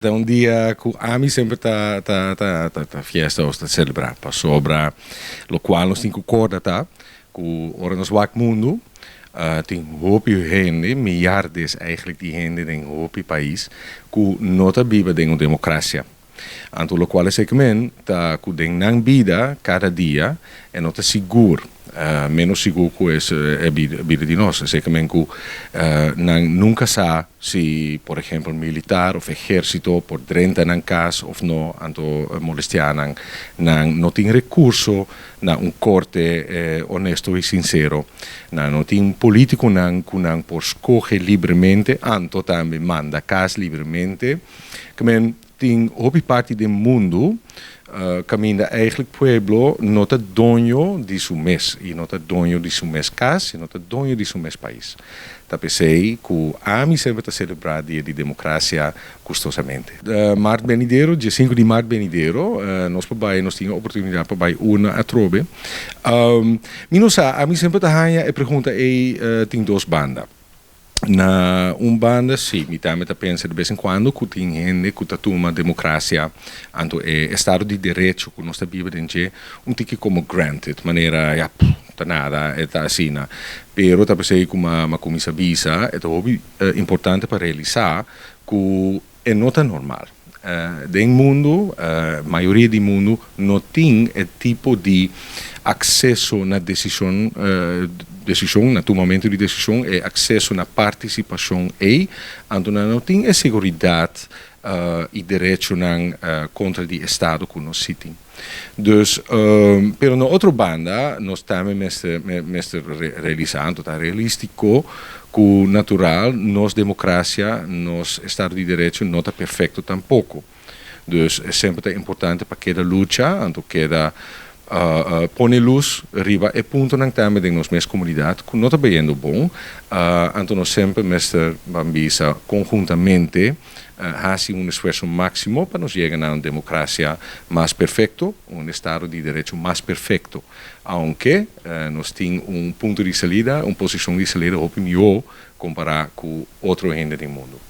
É um dia que a mim sempre tá fiesta ou está celebrar, para sobra, lo qual nós temos que acordar, tá? Que ora nos wak mundo, tem hoop gente, miljardes eigenlijk die gente em hoop país, que não tá viva em uma democracia. Anto lo qual é que tá que tem não vida cada dia e não tá seguro. Menos seguro que é a vida de nós. Sei que nunca sabe se, por exemplo, militar ou exército por dentro na casa ou não, anto molestar não tem recurso na corte honesto e sincero, não tem político que não por escolher livremente, anto também manda casa livremente, que tem outra parte do mundo caminha eigenlijk pueblo não é dono de seu mês e não é dono de seu mês casa e não é dono de seu mês país. Tá pensei que a mim sempre está celebrar dia de democracia custosamente. Março venideiro, dia 5 de março venideiro, nós temos a oportunidade para uma a trobe. A mim sempre está a pergunta tem duas bandas. Na banda, sim, mi também pensa de vez em quando que tem gente que toma democracia, anto Estado de Direito que nós vivemos dentro, tique como granted, maneira, ja, tá nada, tá assim, pero tá pensei que uma comissão visa é importante para realizar que é não tão normal. Do mundo, a maioria do mundo não tem esse tipo de acesso na decisão, no tomamento de decisão e acesso na participação onde não tem a segurança e direito contra o Estado que nós temos. Dus, pero na outra banda, nós também realizando, tá realístico, que natural, nossa democracia, nosso Estado de Direito não está perfeito tampouco. Dus é sempre importante para cada luta, então cada pone luz, riba e ponto nang também de nossa comunidade que não está bem bom, então nós sempre vamos conjuntamente fazer esforço máximo para nos chegar a uma democracia mais perfeita, Estado de Direito mais perfeito, aunque nós temos ponto de saída, posição de saída, melhor comparar com outro gente do mundo.